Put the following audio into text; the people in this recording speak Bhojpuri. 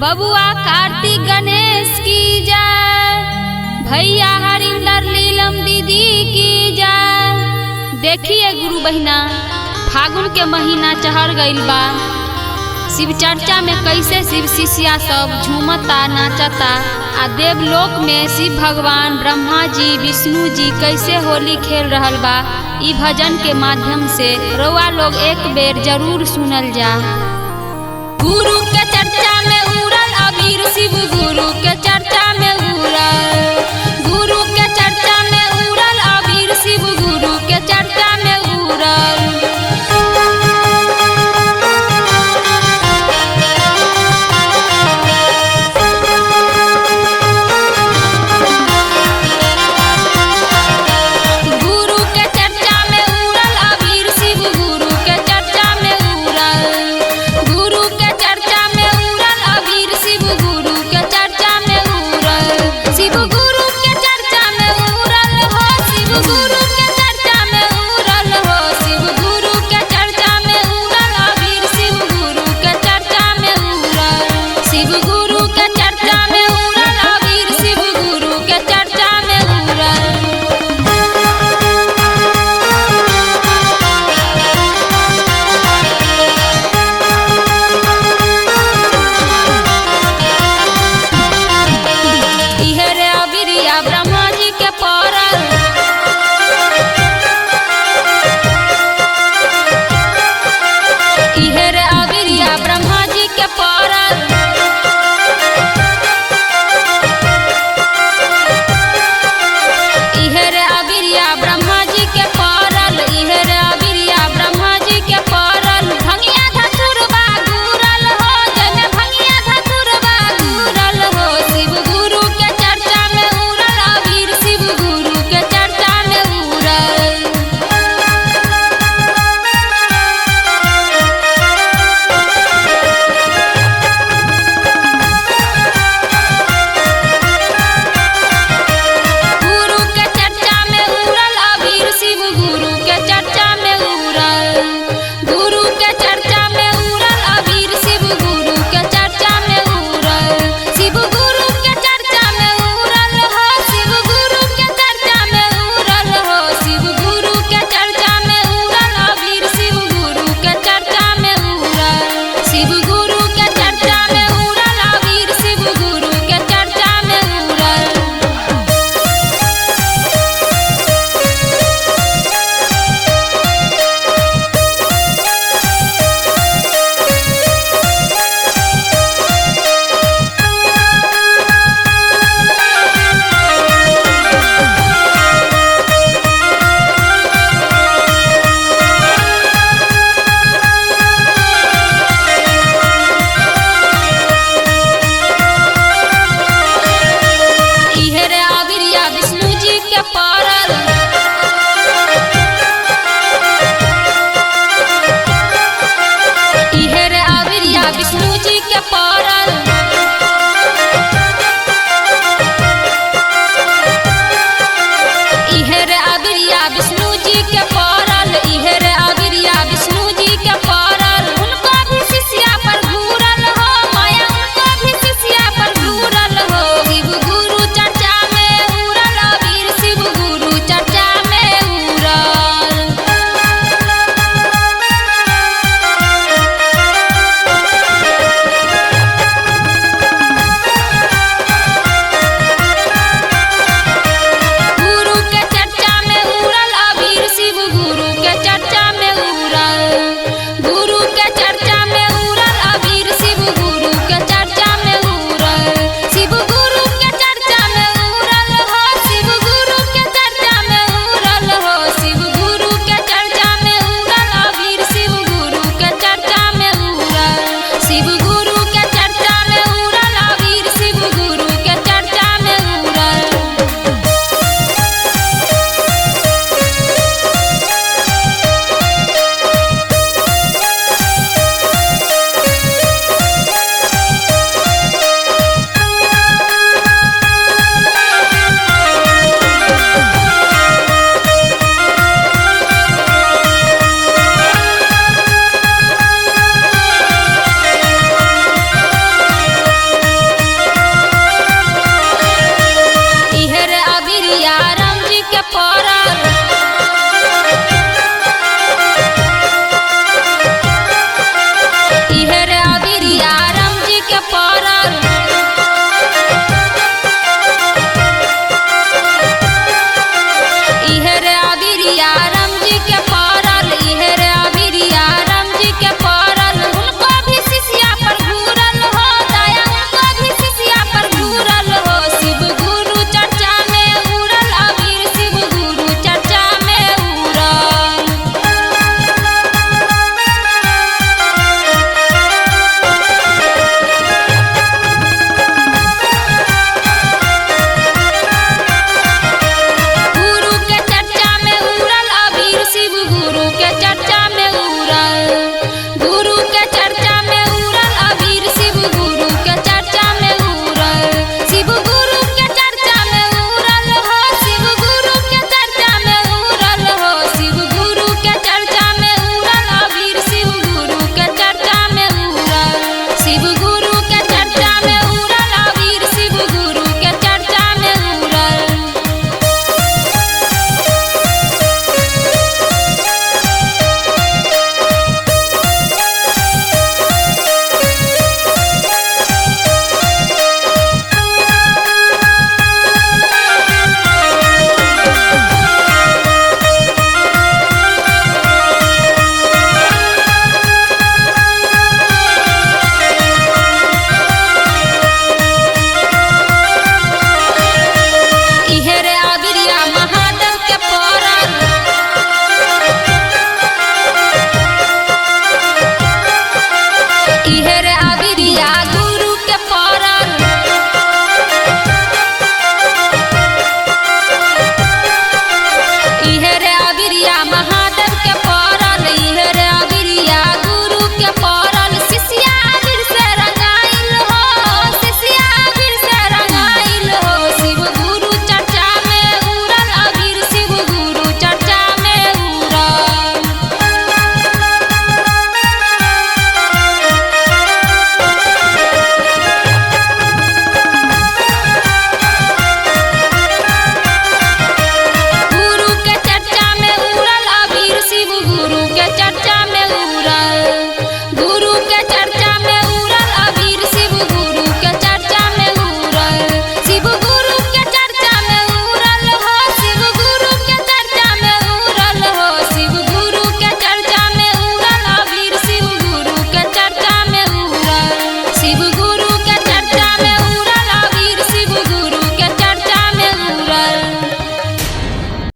बबुआ कार्तिक गणेश की जय, भैया हरिंदर लीलम दीदी की जय। देखिए गुरु बहिना, फागुन के महीना चढ़ गइल बा। शिव चर्चा में कैसे शिव शिष्या सब झूमता नाचता, आ देवलोक में शिव भगवान ब्रह्मा जी विष्णु जी कैसे होली खेल रहल बा। ई भजन के माध्यम से रउआ लोग एक बेर जरूर सुनल जा। गुरु के चर्चा में उड़ल अबीर शिव, गुरु के चर्चा में उड़ल, गुरु के चर्चा में उड़ल अबीर शिव, गुरु के चर्चा में उड़ल। गुरु के चर्चा में उड़ल अबीर शिव, गुरु के चर्चा में उड़ल, गुरु के चर्चा में उड़ल अबीर शिव, गुरु के चर्चा में उड़ल। शिव पर